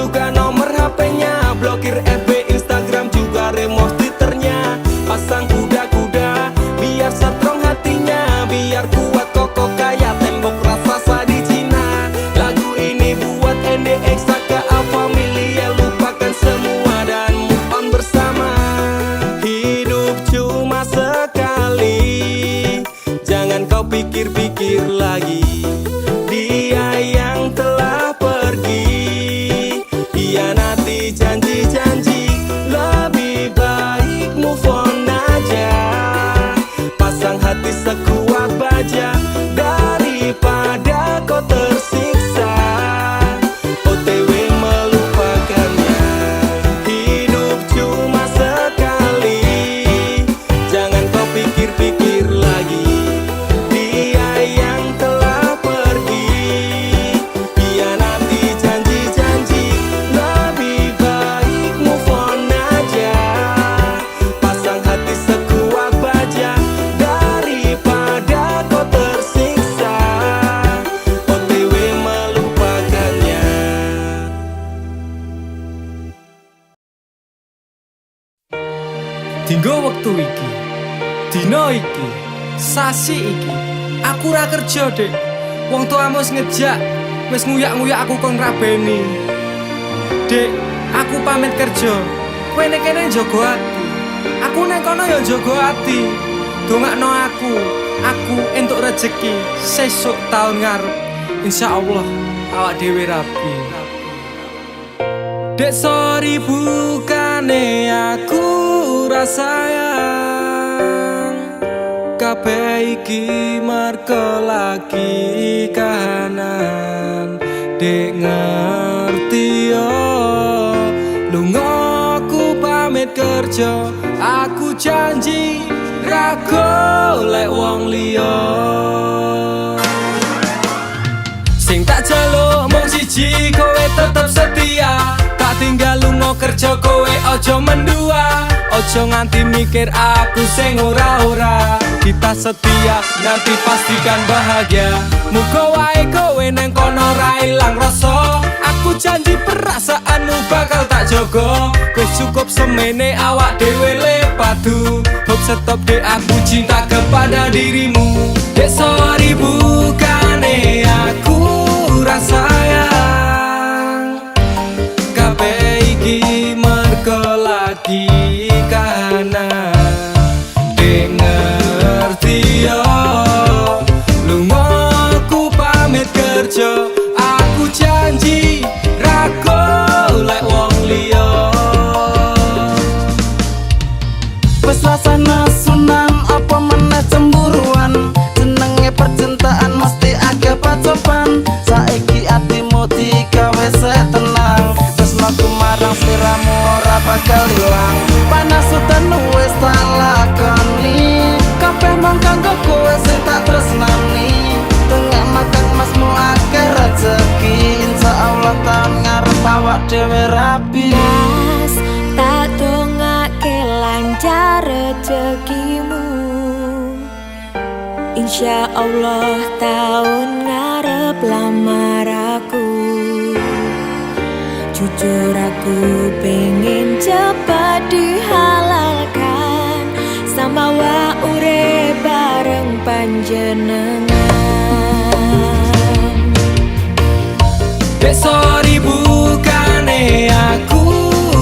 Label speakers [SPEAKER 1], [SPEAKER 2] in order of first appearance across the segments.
[SPEAKER 1] juga nomor HP-nya, blokir FB, Instagram, juga remote Twitternya. Pasang kuda-kuda biar strong hatinya, biar kuat kokoh kayak tembok raksasa di Cina. Lagu ini buat NDX, KA Familia, lupakan semua dan move on bersama. Hidup cuma sekali, jangan kau pikir-pikir lagi. Dia yang telah pergi, hianati janji-janji, lebih baik move on aja. Pasang hati sekuat baja daripada kau tersiksa, OTW melupakannya. Hidup cuma sekali, jangan kau pikir-pikir lagi. Dia yang telah pergi, hianati janji-janji, lebih baik move on aja. Pasang hati sekuat baja daripada kau tersiksa, OTW melupakannya.
[SPEAKER 2] Dinggo wektu iki, dina iki, sasi iki, aku ra kerja, Dek. Wong tuamu wis ngejak, wis nguyak-nguyak aku kon ngrabeni. Dek, aku pamit kerja. Kowe nek kene njaga ati. Aku nek kono ya njaga ati. Dongakno aku entuk rejeki sesuk taun ngarep. Insyaallah awak dhewe rapi. Dek sorry bukane aku ra sayang, kabeh iki merko lagi kahanan. Dek ngerti yo, lunga aku pamit kerja. Aku janji ra golek wong liya. Sing tak jaluk mung siji, kowe tetep setia. Tak tinggal lunga kerja, kowe ojo mendua. Ojo nganti mikir aku sing ora-ora. Kita setia, nanti pastikan bahagia. Muga wae kowe neng kono ra ilang rasa. Aku janji perasaanmu bakal tak jogo. Wis cukup semene awak dhewe le padu. Hope stop dek, aku cinta kepada dirimu. Dek sorry bukane aku ra sayang, kabeh iki merko lagi kahanan. Dek ngerti yo, lunga aku pamit kerja. Aku janji ra golek wong liya.
[SPEAKER 3] Wes rasane sunan apa meneh cemburuan. Jenenge percintaan mesti agak pacoban. Saiki atimu digawe tenang, tresnaku marang sliramu ora bakal ilang. Panas udan wis tak lakoni, kabeh mung kanggo kowe sing tak tresnani. Tengah makan masmu akeh rezeki, insyaallah taun ngarep awak dhewe rapi.
[SPEAKER 4] Mas, tak dongake lancar rezekimu. Insyaallah tahun ngarep lamar aku. Jujur aku pengen cepat dihalalkan, sama wa urip bareng panjenengan.
[SPEAKER 2] Dek sorry bukane aku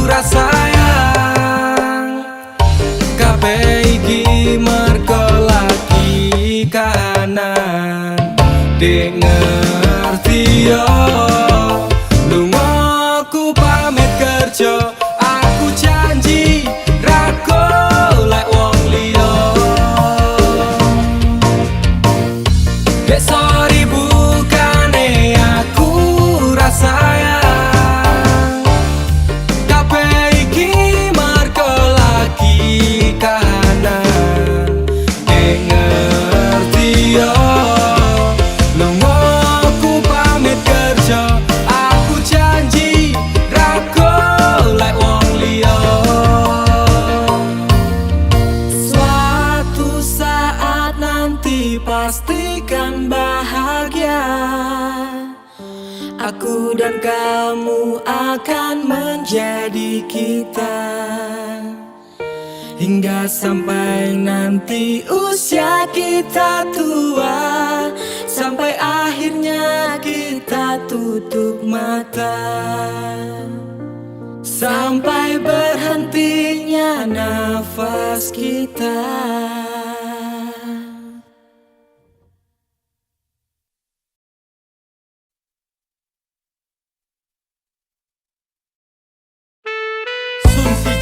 [SPEAKER 2] ra sayang, kabeh iki merko lagi kahanan. Dek ngerti yo, lunga aku pamit kerja. Aku janji ra golek wong liya. Dek sorry bukane aku ra sayang, kabeh iki merko lagi kahanan. Dek ngerti yo, lunga aku pamit kerja. Aku janji ra golek akan menjadi kita hingga sampai nanti usia kita tua, sampai akhirnya kita tutup mata, sampai berhentinya nafas kita.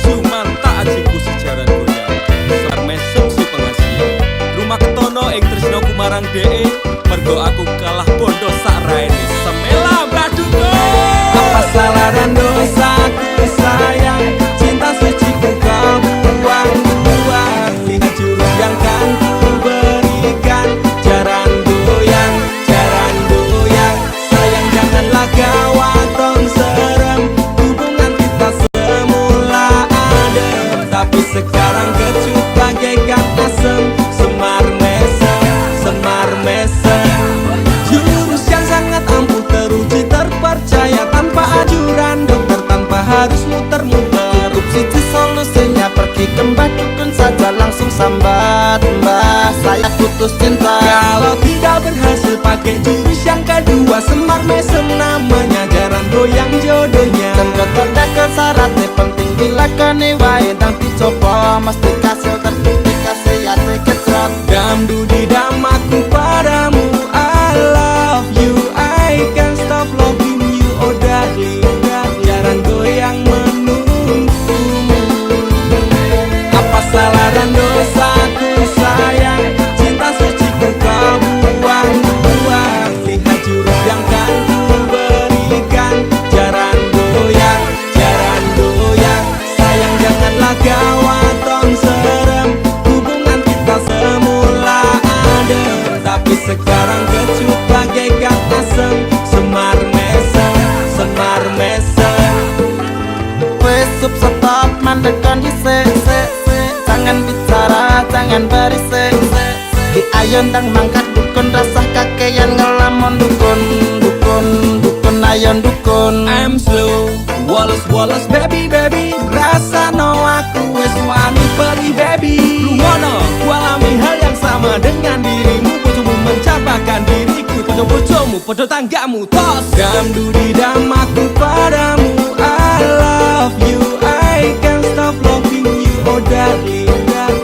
[SPEAKER 1] Cuman tak ajiku sejaran goyang Semar mesem si pengasih Rumah ketono ing tresnoku marang DE Mergo aku kalah bodoh sak raine Semela baduko.
[SPEAKER 2] Apa salah dan dosaku sayang, cinta suciku kau buang-buang. Lihat jurus yang kan ku berikan, jaran goyang, sayang janganlah gawat tong serem. Hubungan kita semula adem, tapi sekarang kecut bagaikan asem. Semar mesem, jurus yang sangat ampuh teruji terpercaya, tanpa ajuran dokter, tanpa harus muter-muter.
[SPEAKER 3] Cukup situ solusinya, pergi ke mbah dukun saja, langsung sambat, mbah saya putus cinta.
[SPEAKER 2] Kalau tidak berhasil pakai jurus yang kedua, semar mesem namanya, jaran goyang jodohnya.
[SPEAKER 3] Dan kotornya ke syaratnya penting bila kene wae dan dicoba, mesti kasil terbukti kasih ya tekecot.
[SPEAKER 2] Damdu di damaku padamu, I love you, I can't stop loving you, oh darling. Jaran goyang menunggumu. Apa salah dan dosaku sayang, cinta suciku kau buang-buang. Lihat jurus yang kan ku berikan, jaran goyang, sayang janganlah gawat tong serem. Hubungan kita semula adem, tapi sekarang kecut bagaikan asem. Semar mesem.
[SPEAKER 3] Wes stop mandekan di se. Jangan bicara, jangan berisik. Di ayon dang mangkat dukun, rasah kakean ngelamun dukun. Ayon dukun.
[SPEAKER 2] I'm slow, Wallace baby, rasa no aku wes wani pergi baby. Lungono, ku alami hal yang sama dengan dirimu. Bojomu mencapakan diriku, bojomu, bojo tanggamu tos. Damdu di damaku padamu, I love you, I can't stop loving you, oh darling.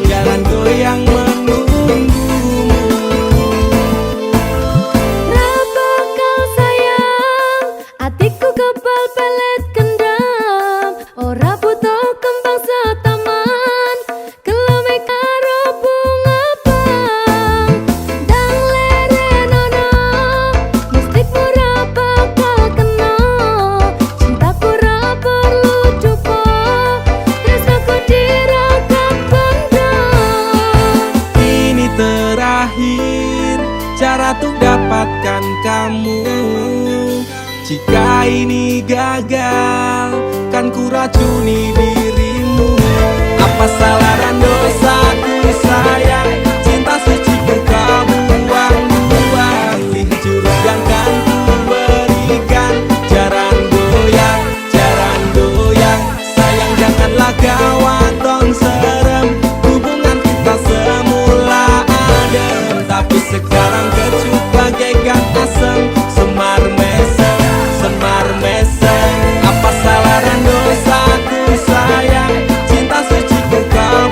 [SPEAKER 2] Jalan goyang menunggumu.
[SPEAKER 4] Rapa kau sayang, hatiku kebal pelet kendam. Ora butuh kembang setaman, kelame karo bunga pang. Dang lerenono, mistikmu ra bakal kena. Cintaku ra perlu dupo, tresnaku diragam benda.
[SPEAKER 2] Ini terakhir cara untuk dapatkan kamu. Jika ini gagal, kan ku racuni dirimu. Apa salah dan dosaku sayang, cinta suciku kau buang-buang. Lihat jurus yang kan ku berikan, jaran goyang, sayang janganlah gawat tong serem. Hubungan kita semula adem, tapi sekarang kecut bagaikan asem. Semar mesem. Apa salah dan dosaku sayang, cinta suciku kau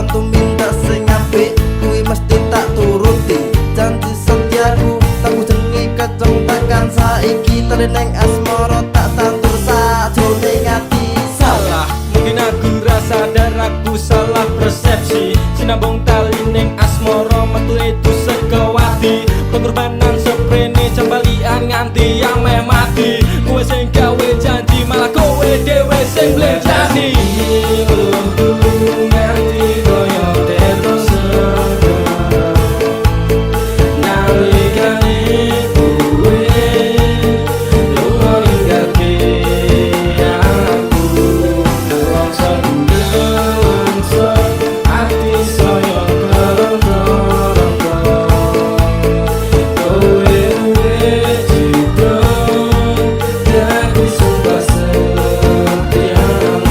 [SPEAKER 3] kon tumindak sing apik kuwi mesti tak turuti. Janji setiaku tak jenenge keceng tekan saiki teleneng asmara tak tantur sajroning ati.
[SPEAKER 2] Salah, mungkin aku rasa dan aku salah persepsi. Sinambung tali ning asmara metu itu sekewati. Pengorbanan seprene cembalian nganti yang meh mati. Kowe sing gawe janji malah kowe dhewe sing blenjani. Nganti koyo terus nalikane kowe lunga ninggalke aku. Rasa ndelengso ati saya kerongko-rongko. Kowe citra dadi sumpah setiamu.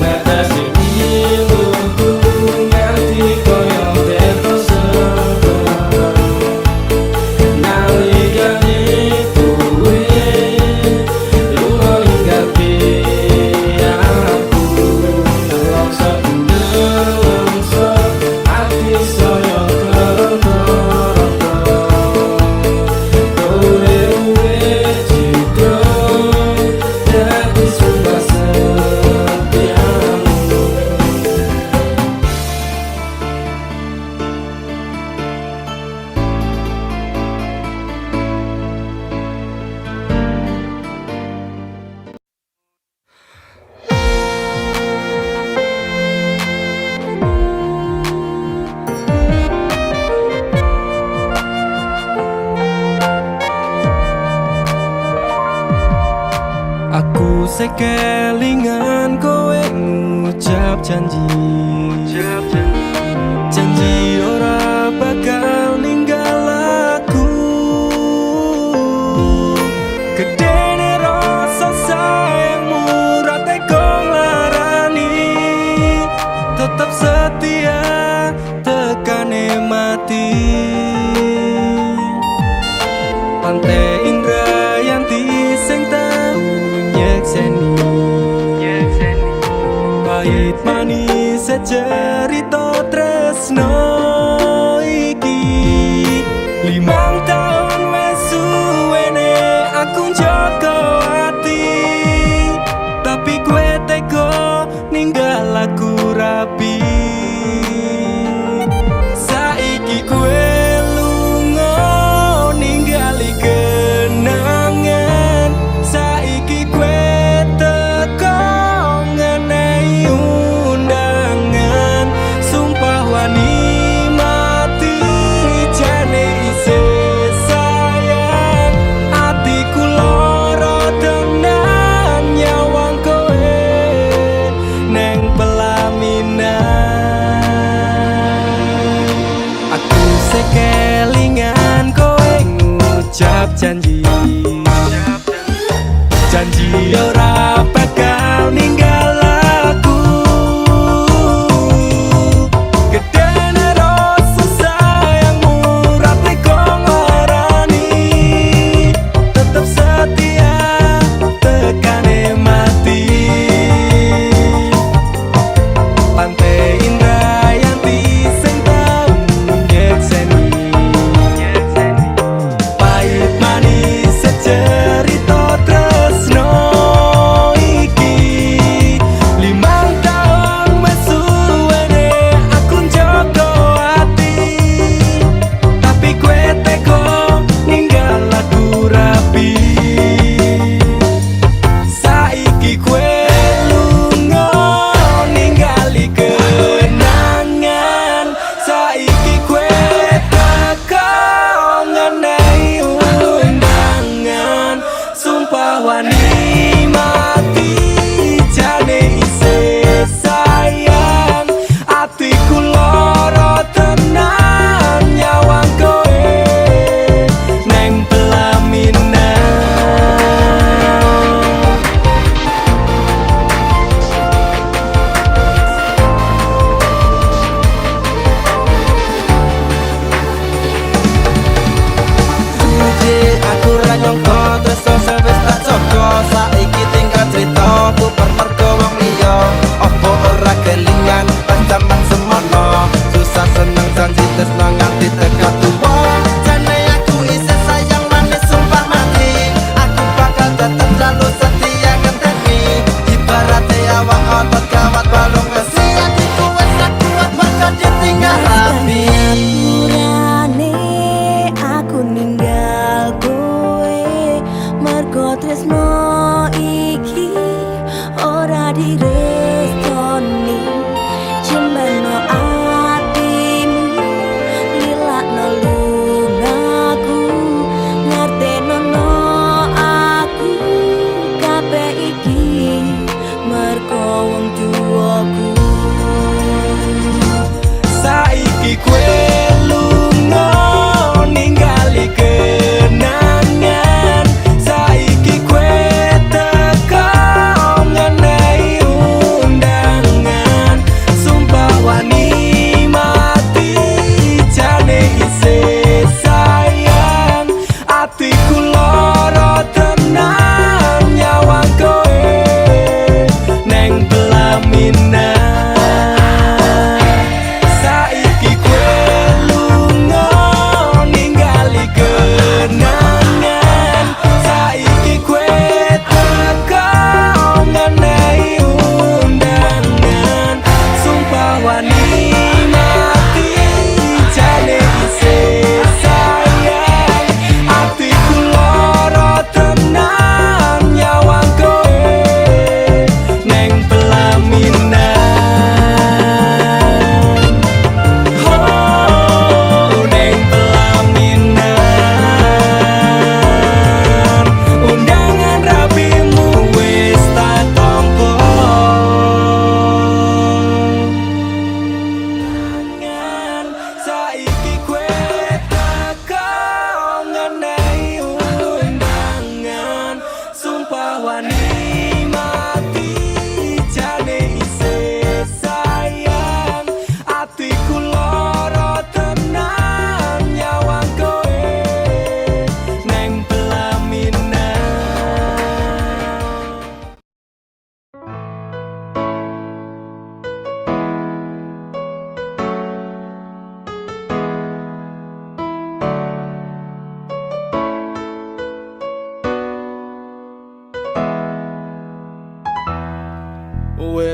[SPEAKER 2] Matasi ilmuku nganti koyo terus nalikane kowe lunga ninggalke aku. Rasa ndelengso ati saya kerongko-rongko. Kowe citra dadi sumpah setiamu. Aku sekelingan kowe ngucap janji. Janji ora bakal ninggal aku. Gedene rasa sayangmu ra tega nglarani. Tetap setia tekane mati. Pantai Indrayanti sing tau nyekseni. Pahit manis secerita tresno iki. 5 tahun wes suwene aku njaga ati. Tapi kowe tega ninggal aku rapi. Saiki kowe lunga ninggali kenangan. Saiki kowe teko ngenehi undangan. Sumpah wani mati jane isih sayang. Atiku lara tenan nyawang kowe neng pelaminan. Aku sekelingan kowe ngucap janji. Janji ora bakal ninggal aku. Gedene rasa sayangmu ra tega nglarani. Tetep setia tekane mati. Pantai Indrayanti sing tau nyekseni. Pahit manis secerita tresno iki.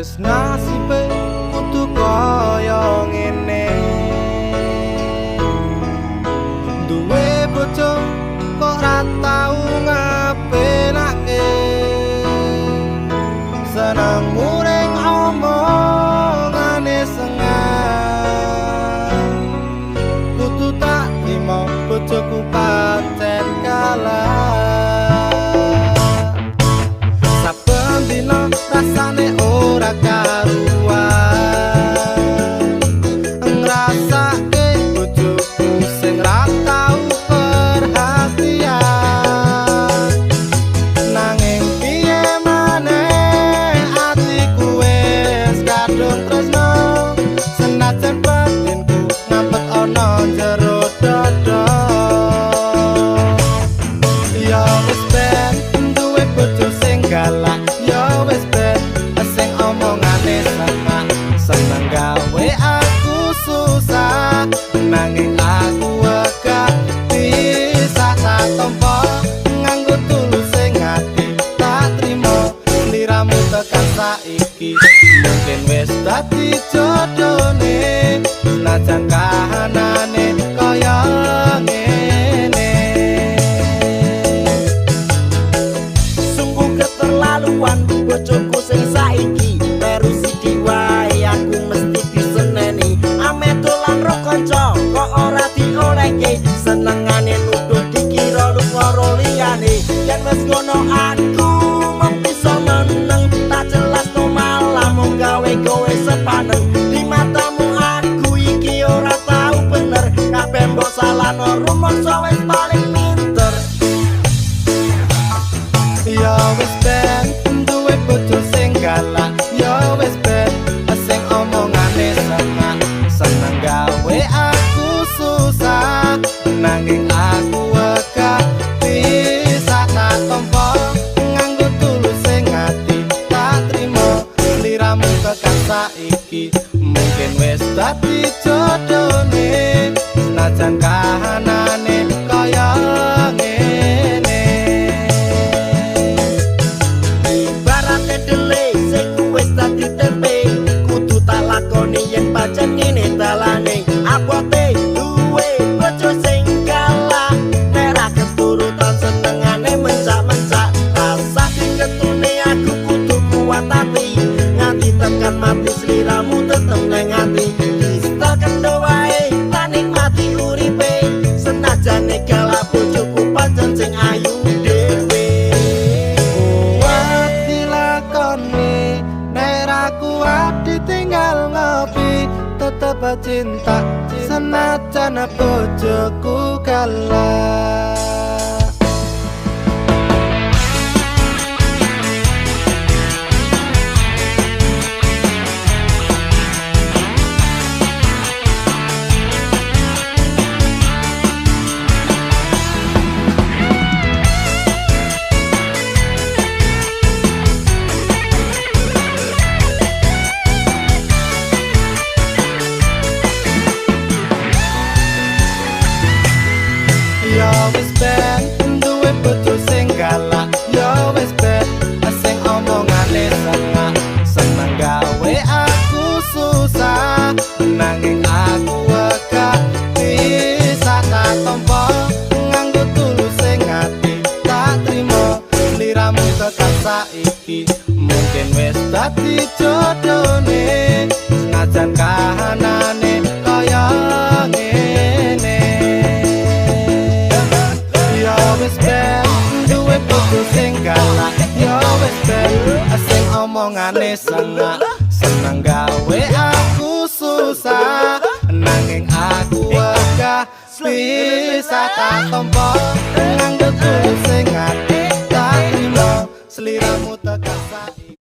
[SPEAKER 3] wis nasibe kudu kaya ngene. Duwe bojo kok ra tau ngapelake, seneng muring omongane sengah. Kudu tak trimo bojoku pancen kalah. Saben dina rasane ora karuan, ngrasake bojoku sing ra tau perhatian. Nanging piye maneh atiku wis kadung tresno, senajan batinku ngampet ana jero dada. Ya wis ben duwe bojo sing galak, ya wis ben sing omongane sama, seneng gawe aku susah. Nanging aku wegah bisa tak tompo, nganggo tulus sing ati tak trimo. Sliramu tekan saiki mungkin wis dadi jodone, senajan kahanane kaya ngene. Sungguh keterlaluan bojoku sing saiki, meru sidi wae aku mesti diseneni. Ame dolan ro kanca kok ora diolehke, senengane nuduh dikira loro liyane. Yen wis ngono aku mung bisa meneng, tak jelas no malah mung gawe kowe sepaneng. Di matamu aku iki ora tau bener, kabeh mbok salahno rumangsa wis paling pinter. Ya wis ben duwe bojo sing galak, ya wis ben sing omongane sama, seneng gawe aku susah. Nanging aku wegah bisa tak tompo, nganggo tulus sing ati tak trimo. Sliramu tekan saiki mungkin wis dadi jodone, senajan kahanane kaya ngene. Ibarate dele sing wis dadi tempe, kudu tak lakoni yen pancen ngene dalane. Abote duwe bojo sing galak, nek ra keturutan senengane mencak-mencak. Rasa diketune aku kudu kuat hati, nganti tekan mati sliramu tetep nang ati. Distal kendo wae tak nikmati uripe, senajane galak bojoku pancen sing ayu dhewe. Kuat dilakoni nek ra kuat ditinggal ngopi, tetep cinta senajan bojoku galak. Ya wis ben duwe bojo sing galak, ya wis ben sing omongane sengah, seneng gawe aku susah. Nanging aku wegah bisa tak tompo, nganggo tulus sing ati tak trimo. Sliramu tekan saiki mungkin wis dadi jodone, senajan kahanane kaya ngene. Ya wis ben duwe bojo sing galak, ya wis ben sing omongane sengak, seneng gawe aku susah. Nanging aku wegah bisa tak tompo, nganggo tulus sing ati tak trimo. Sliramu tekan saiki.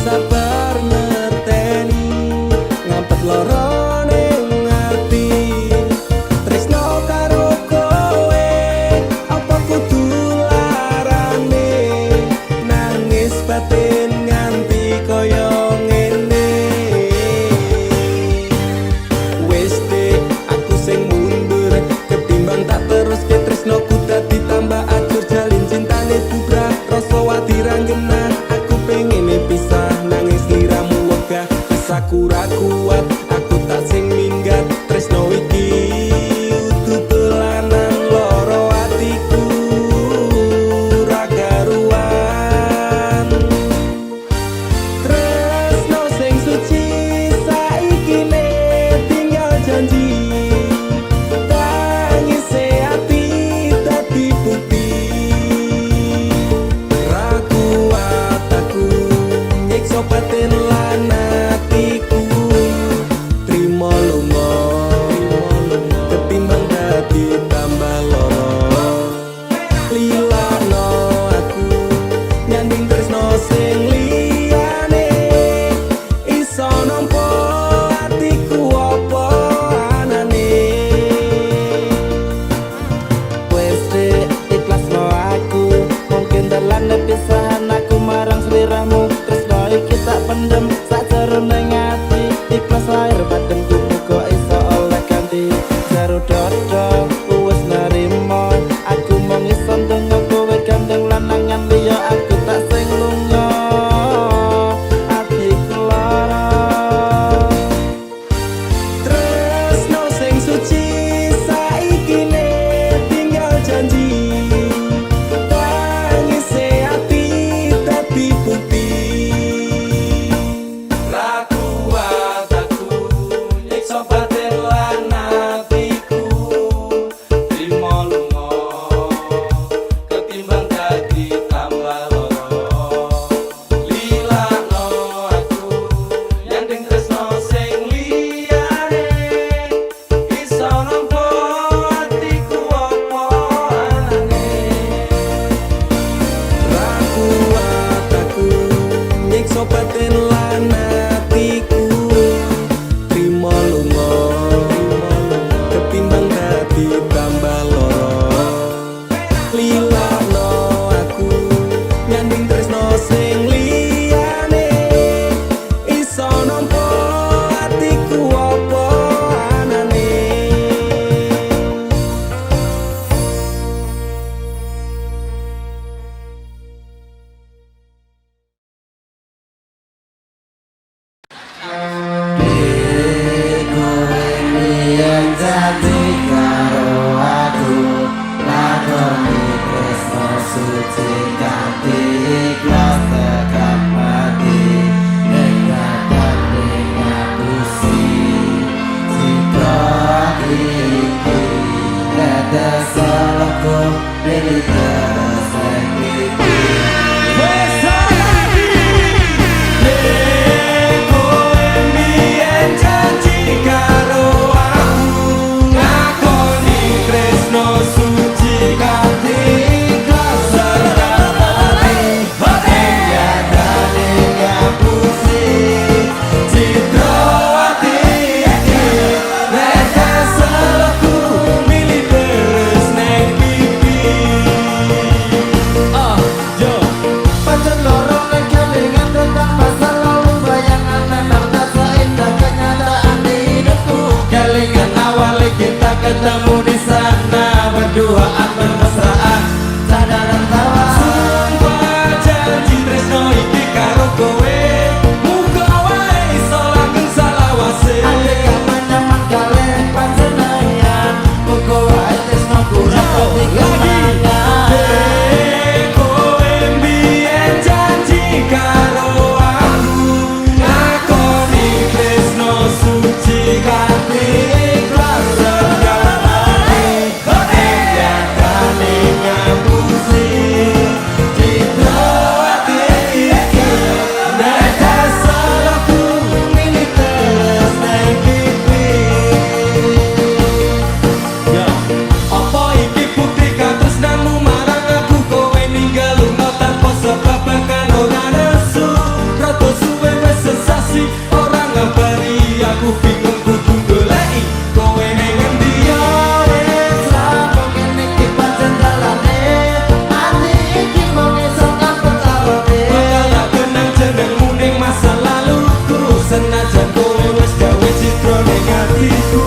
[SPEAKER 2] Sabar ngerteni ngampet lorone aku ra kuat, aku tak sing minggat. Tresno iki utuh dolanan loro atiku ra karuan. Tresno sing suci saiki ne tinggal janji. Tangise ati dadi bukti. Ra kuat aku nyiksa batin lan atiku. Trimo lunga ketimbang dadi tambah loro. Lilano aku nyanding tresno sing liyane. Iso nampa atiku apa anane. Wes ikhlasno aku, mungkin dalane pisahan aku marang sliramu. Tresno iki tak pendem sakjerone ati. Ikhlas lahir badanku muga iso oleh ganti. Jaro dodo wis narimo, aku mung iso ndonga kowe gandeng lanangan liya. Aku tak sing lunga atiku lara. Tresno sing suci saiki ne tinggal janji. Tangise ati dadi bukti. Ra kuat aku nyiksa batin lan atiku. Trimo lunga ketimbang dadi tambah loro. Lilano aku nyanding tresno sing liyane. Iso nampa atiku apa anane. Ra kuat aku nyiksa batin lan atiku. Trimo lunga ketimbang dadi tambah loro. Lilano aku nyanding tresno sing liyane. Iso nampa atiku apa anane.
[SPEAKER 3] Yen janji karo aku, lakoni tresno suci kanthi ikhlas tekan mati. Ning ngakoni ngapusi citra iki, tetes salahku pilih terus iki. Pancen loro kelingan tentang masa lalu, bayangan memang tak seindah kenyataan di hidupku. Kelingan awalnya kita ketemu di sana, berduaan bermesraan, sadaran tawa.
[SPEAKER 2] Sumpah janji tresno iki karo kowe, muga wae iso langgeng salawase.
[SPEAKER 3] Ade kaman-kaman kalian panjenengan, muga wae tresno kurang kopi kenangan.
[SPEAKER 2] Kowe mbiyen janji karo aku, ngakoni tresno suci kanthi ikhlas tekan mati. Nyatane ngapusi citra ati iki. Nek salahku milih terus nang pipi. Apa iki bukti katresnanmu marang aku? Kowe ninggal lunga tanpa sebab bahkan ora nesu. Rada suwe wis sesasi ora ngabari aku, bingung kudu goleki kowe ning endi ya.
[SPEAKER 3] Wes lapor kene iki pancen dalane, ati iki mung iso kampung kalone.
[SPEAKER 2] Bakal tak kenang jenengmu ning masa laluku, senajan kowe wis gawe citra ning atiku.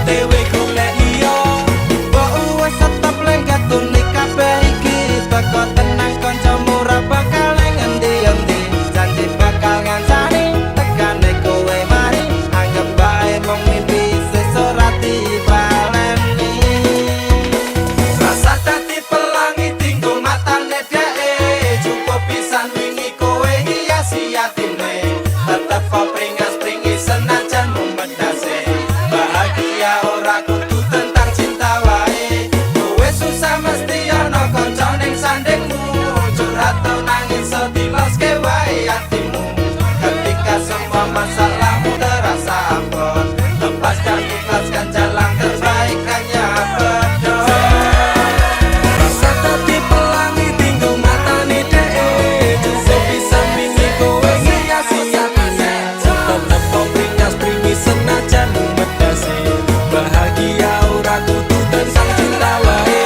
[SPEAKER 2] OTW golek liya.
[SPEAKER 3] Mbok wis tetep lengket tuni kabeh iki teko tenang kancamu ora bakal ngendi-endi janji bakal ngancani tekane kowe mari anggap bae mung mimpi sesuk ora dibaleni
[SPEAKER 2] Rasa dadi pelangi tinggo matane dheke cukup pisan wingi kowe hiasi atine tetep kok pringas-pringi senajan memedase bahagia ora kudu tentang cinta wae kowe susah mesti ana kanca ning sandingmu curhat tau nangis so diloske wae atimu ketika semua masalahmu terasa abot lepaskan ikhlaskan jalan terbaik hanya berdoa rasa dadi pelangi tinggo matane dheke cukup bisa wingi kowe hiasi atine tetep kok pringas-pringi senajan medase bahagia ora kudu tentang cinta wae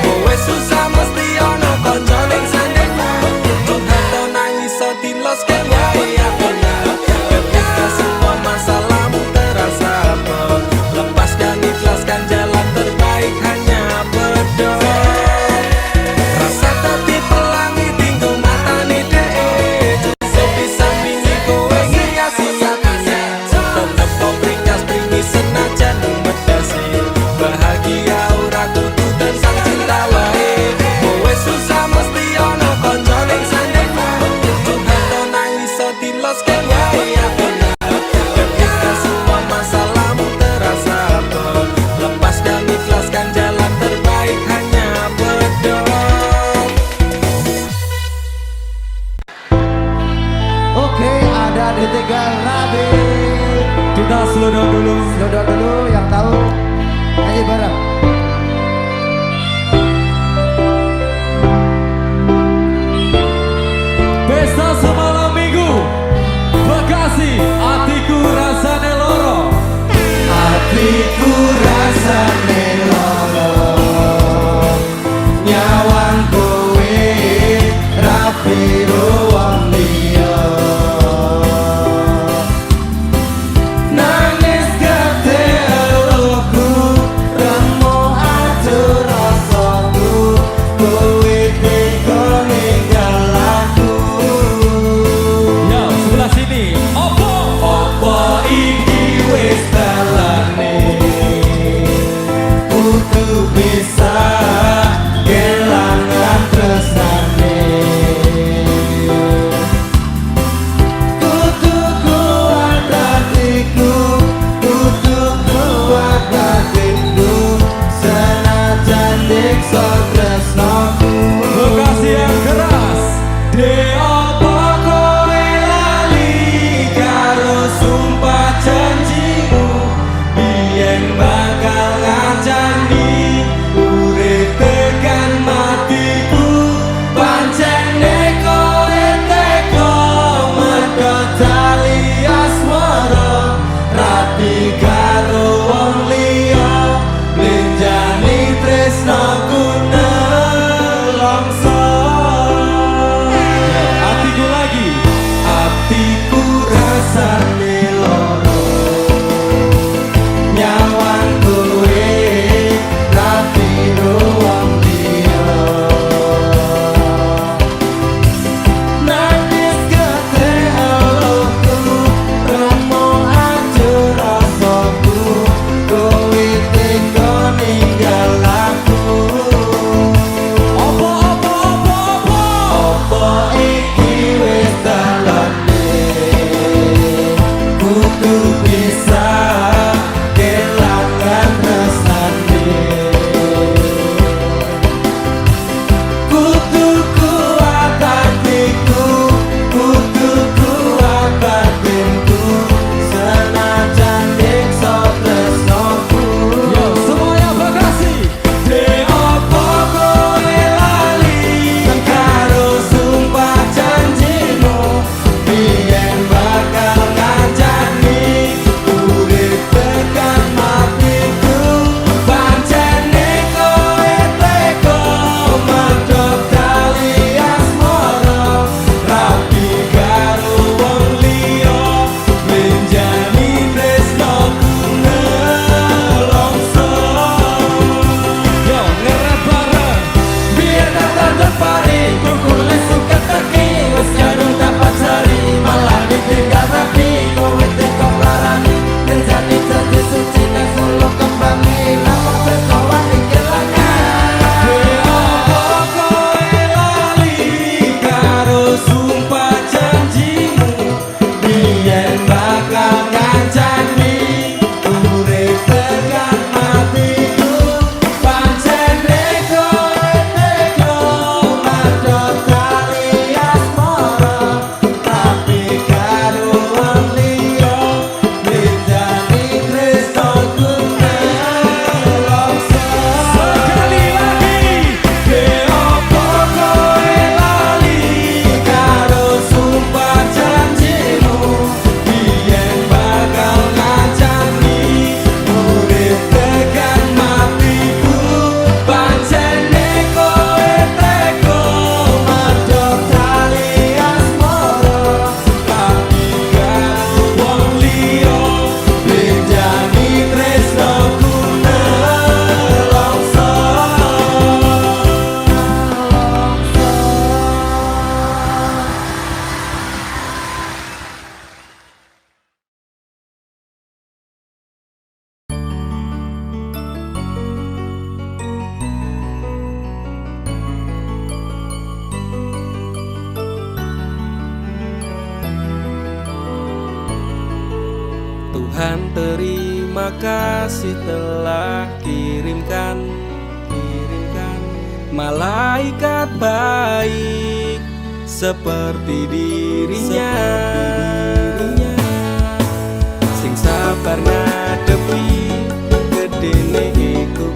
[SPEAKER 2] kowe susah mesti ana kanca ning sandingmu curhat tau nangis so diloske wae atimu ketika semua masalahmu terasa abot lepaskan ikhlaskan jalan terbaik hanya berdoa rasa dadi pelangi tinggo matane dheke cukup bisa wingi kowe hiasi atine tetep kok pringas-pringi senajan medase bahagia ora kudu tentang cinta wae kowe susah mesti ana kanca ning sandingmu curhat tau nangis so diloske wae atimu ketika semua masalahmu terasa abot lepaskan ikhlaskan jalan terbaik hanya berdoa.
[SPEAKER 3] Oke, ada di tiga Rabi.
[SPEAKER 2] Kita slow down dulu.
[SPEAKER 3] Duduk dulu yang
[SPEAKER 2] Tuhan terima kasih telah kirimkan malaikat baik seperti dirinya, sing sabar ngadepi gedene iku,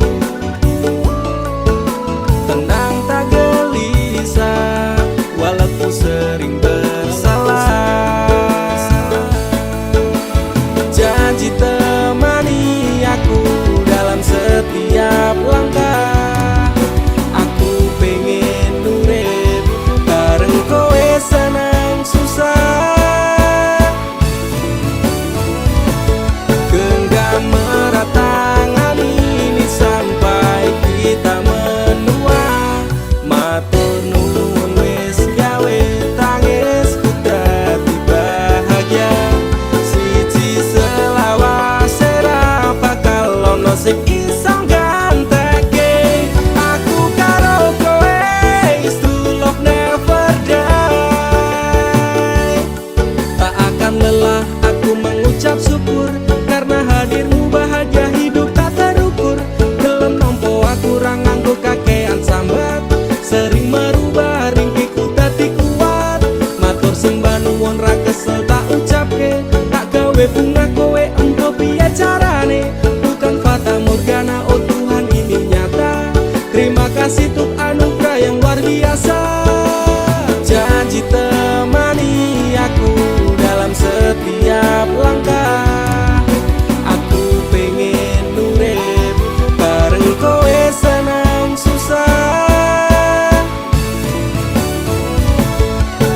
[SPEAKER 2] tenang tak gelisah walaupun sering bersalah. Janji temani aku dalam setiap langkah, aku pengen urip bareng kowe senang susah. Genggam erat tangan ini sampai kita menua, matur nuwun wis gawe tangisku dadi bahagia. Siji selawase ra bakal ono sing iso gantekake aku karo kowe, is true love never die. Tak akan lelah aku mengucap syukur karena hadirmu bahagia hidup tak terukur. Gelem nompo aku ra nganggo kakean sambat, sering merubah ringkiku dadi kuat. Matur sembah nuwun ra kesel tak ucapke, tak gawe bunga kowe engko piye carane. Bukan fata morgana, oh Tuhan ini nyata. Terima kasih untuk anugerah yang luar biasa. Janji temani aku dalam setiap langkah, aku pengen urip bareng kowe senang susah.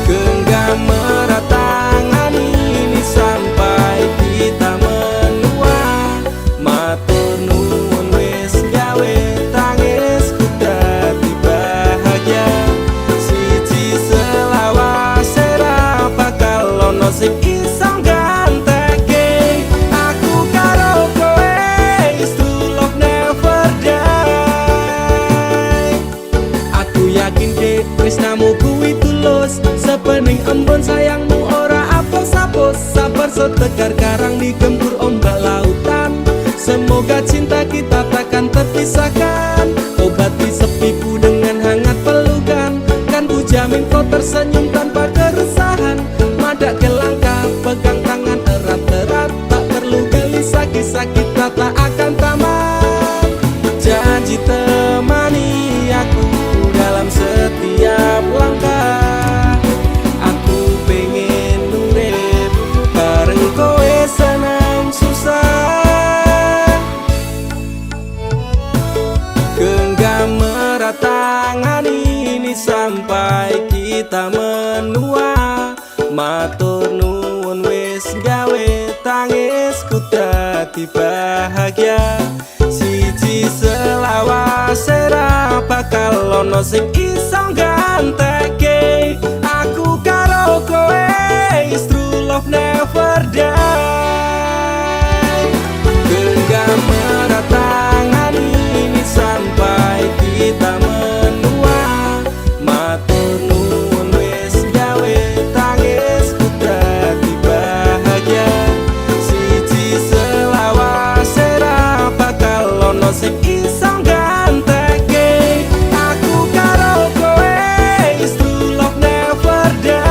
[SPEAKER 2] Genggam erat tangan ini sampai kita menua, matur nuwun wis gawe tangisku dadi bahagia. Siji selawase ra bakal ono sing iso gantekake aku karo kowe, is true love never die. Aku yakin dek tresnamu kuwi tulus, sepening embun sayangmu ora apos-apos. Sabar setegar karang digempur ombak lautan, semoga cinta kita takkan terpisahkan. Obati sepiku dengan hangat pelukan, kan ku jamin kau tersenyum tanpa keresahan. Madak ke langkah, pegang tangan erat-erat, tak perlu gelisah, kisah kita tak akan tamat. Janji temani aku dalam setiap langkah, aku pengen urip bareng kowe senang susah. Genggam erat tangan ini sampai kita menua, matur nuwun wis gawe tangisku dadi bahagia. Siji selawase ra bakal ono sing iso gantekake aku karo kowe, is true love never die. Genggam erat tangan ini sampai kita menua, matur nuwun wis gawe tangisku dadi bahagia. Siji selawase ra bakal ono sing iso gantekake aku karo kowe, is true love never die.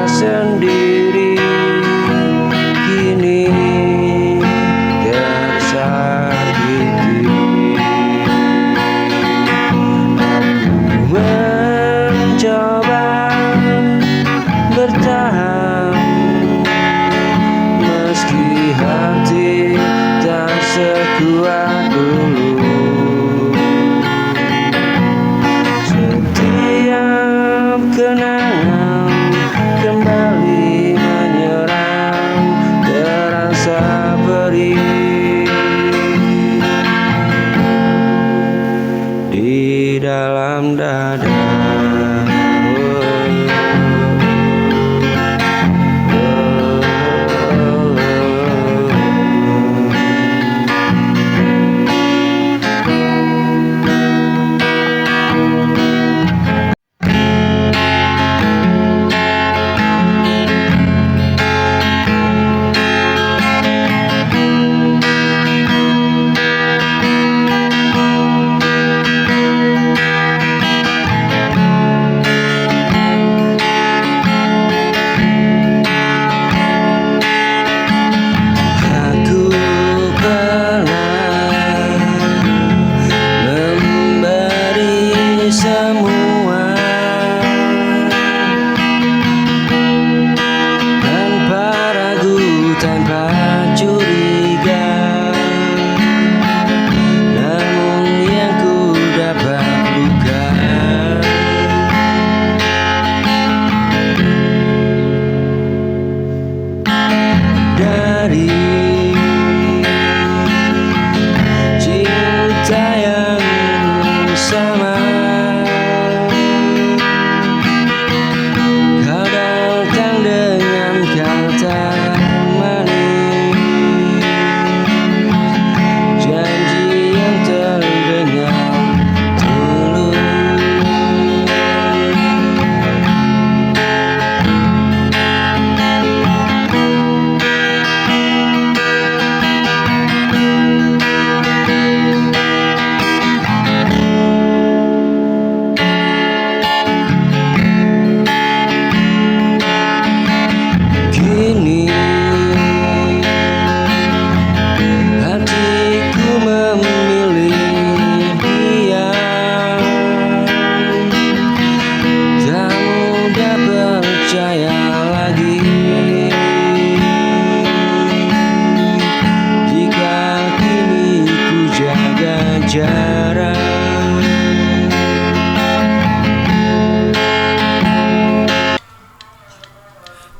[SPEAKER 5] sendiri kini tersakiti. Aku mencoba bertahan meski hati tak sekuat dulu. Setiap kenangan kembali menyerang, terasa perih di dalam dada. Semua tanpa ragu, tanpa curiga, namun yang ku dapat luka. Dari cinta yang sama,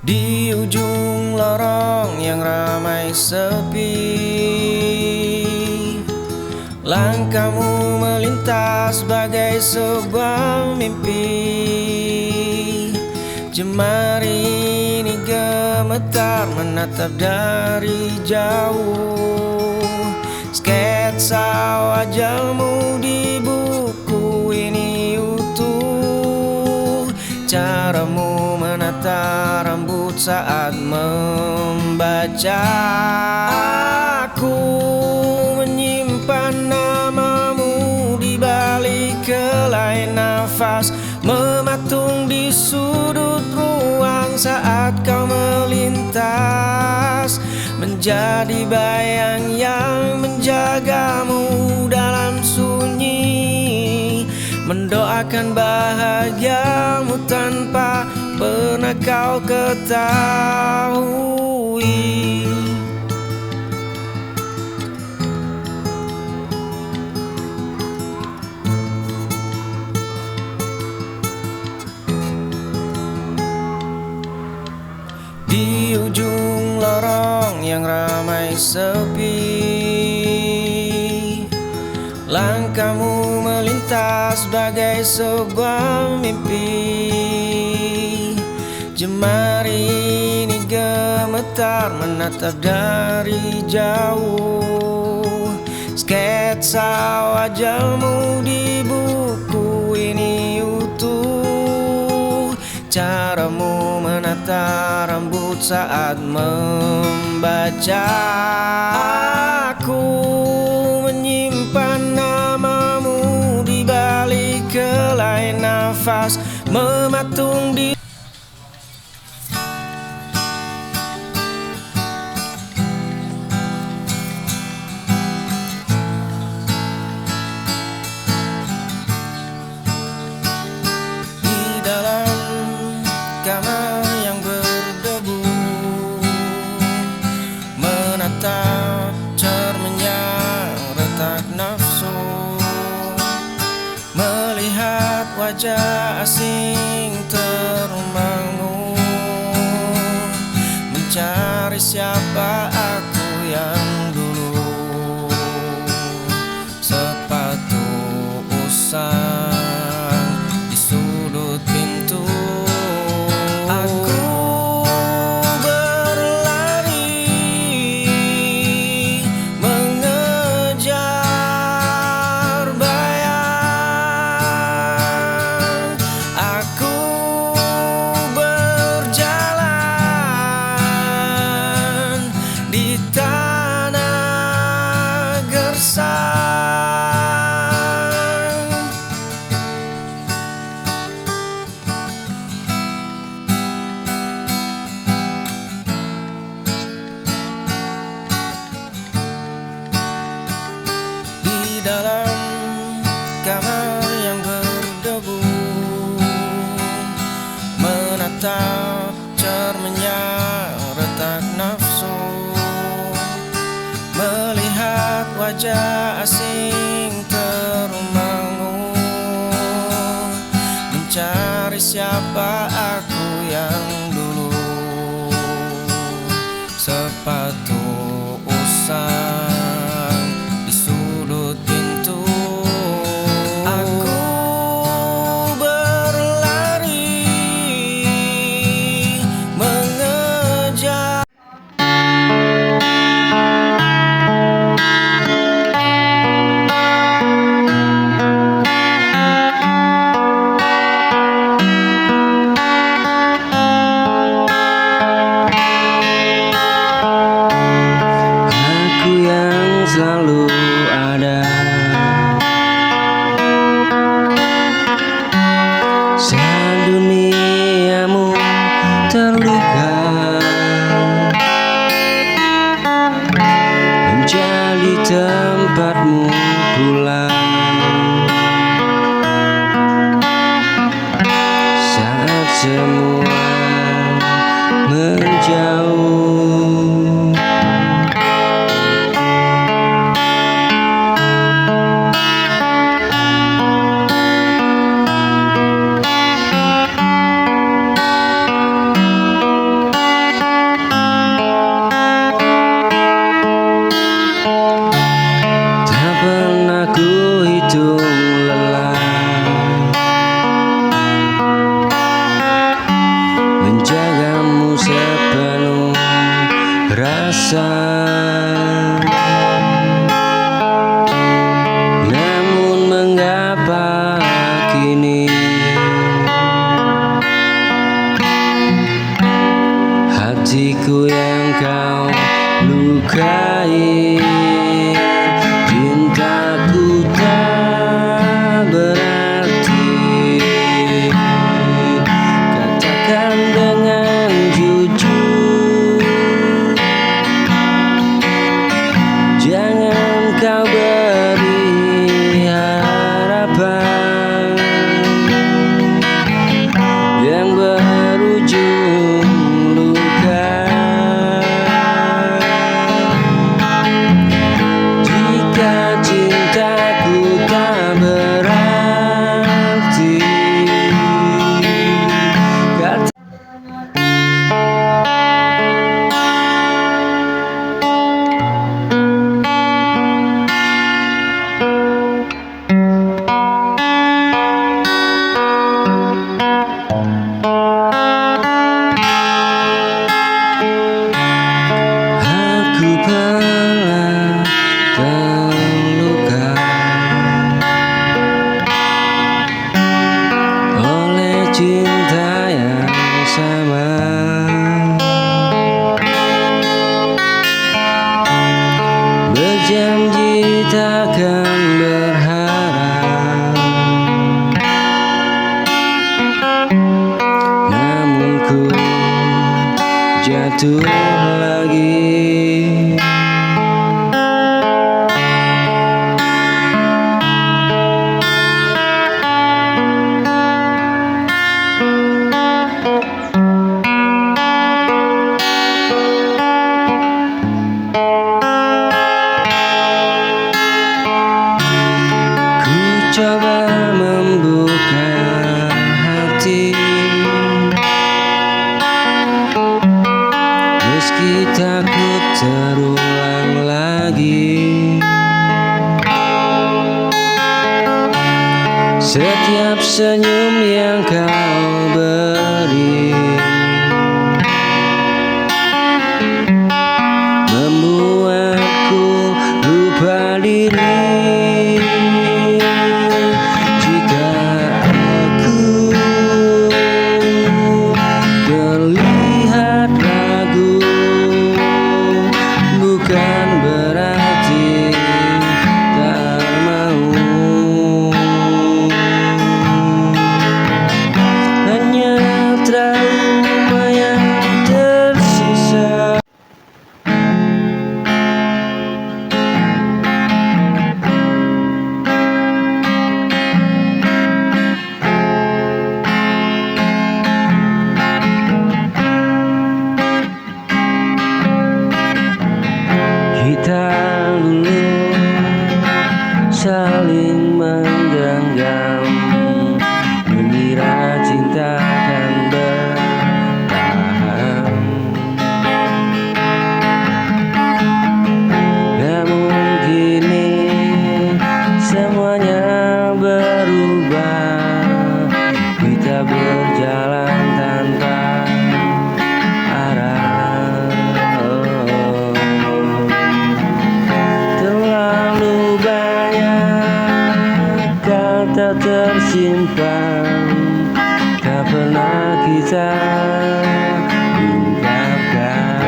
[SPEAKER 5] di ujung lorong yang ramai sepi, langkahmu melintas bagai sebuah mimpi. Jemari ini gemetar menatap dari jauh, sketsa wajahmu di buku ini utuh. Caramu menata rambut saat membaca, aku menyimpan namamu di balik helai nafas, mematung di sudut ruang saat kau melintas, menjadi bayang yang menjagamu dalam sunyi, mendoakan bahagiamu tanpa pernah kau ketahui. Di ujung lorong yang ramai sepi, langkahmu melintas bagai sebuah mimpi. Jemari ini gemetar menatap dari jauh, sketsa wajahmu di buku ini utuh. Caramu menata rambut saat membaca, aku menyimpan namamu di balik helai nafas, mematung di asing termangu, mencari siapa aku yang dulu. Sepatu usang di sudut pintu, aku berlari mengejar bayang. Aku berjalan di tanah gersang. Di dalam kamar yang berdebu, menatap cerminnya retak nafsu, melihat wajah asing termangu, mencari siapa aku yang dulu. Sepatu usang di sudut pintu, aku berlari mengejar. Aku yang selalu ada saat duniamu terluka, menjadi tempatmu pulang saat semua menjauh. Tak pernah ku hitung lelah menjagamu sepenuh rasa. Namun mengapa kini hatiku yang kau lukai? Cintaku tak berarti, katakan dengan jujur. Jangan kau beri harapan yang berujung luka. Jika cintaku tak berarti, kata aku pernah terluka oleh cinta yang sama. Berjanji takkan berharap, namun ku jatuh lagi. Ku coba membuka meski takut terulang lagi. Setiap senyum yang kau beri membuatku lupa diri. Jika aku terlihat ragu, bukan berarti tak mau. Hanya trauma yang tersisa. Kita dulu saling menggenggam, mengira cinta akan bertahan. Namun kini semuanya berubah. Kita berjalan tanpa arah. Terlalu banyak kata tersimpan, tak pernah kita ungkapkan.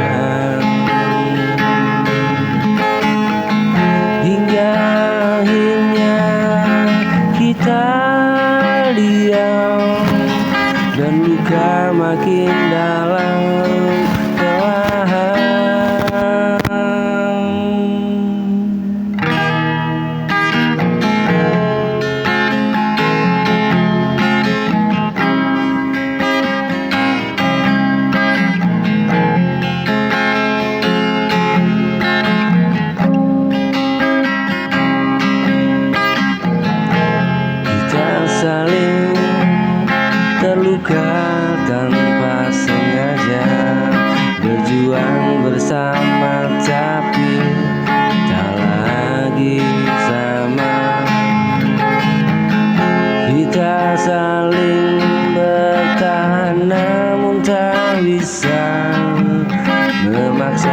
[SPEAKER 5] Hingga akhirnya kita diam, dan luka makin dalam perlahan. Kita saling terluka tanpa sengaja, berjuang bersama tapi tak lagi sama. Kita saling bertahan namun tak bisa memaksa.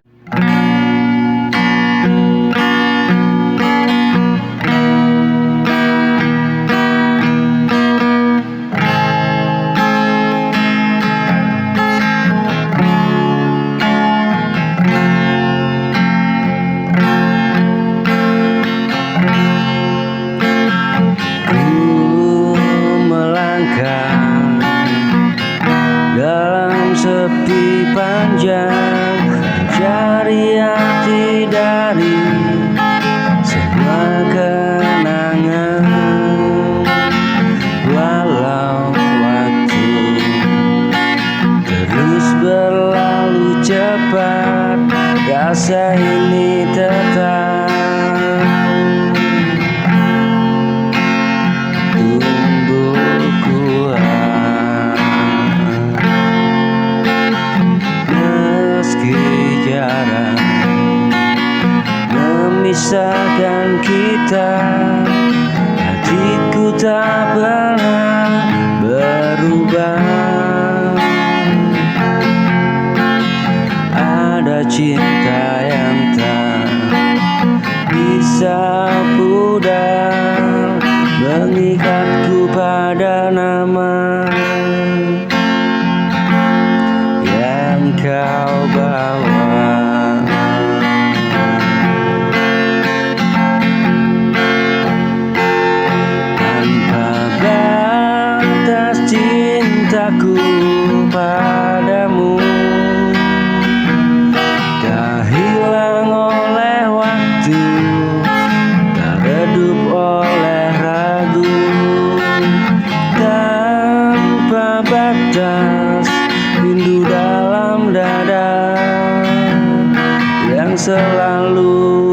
[SPEAKER 5] Melangkah dalam sepi panjang, mencari arti dari semua kenangan. Walau waktu terus berlalu cepat, rasa ini tetap tumbuh kuat. Meski jarak memisahkan kita, hatiku tak pernah berubah. Ada cinta yang tak bisa pudar, mengikatku pada nama yang kau bawa. Tanpa batas cintaku padamu tak hilang oleh waktu, tak redup oleh ragu. Tanpa batas rindu dalam dada yang selalu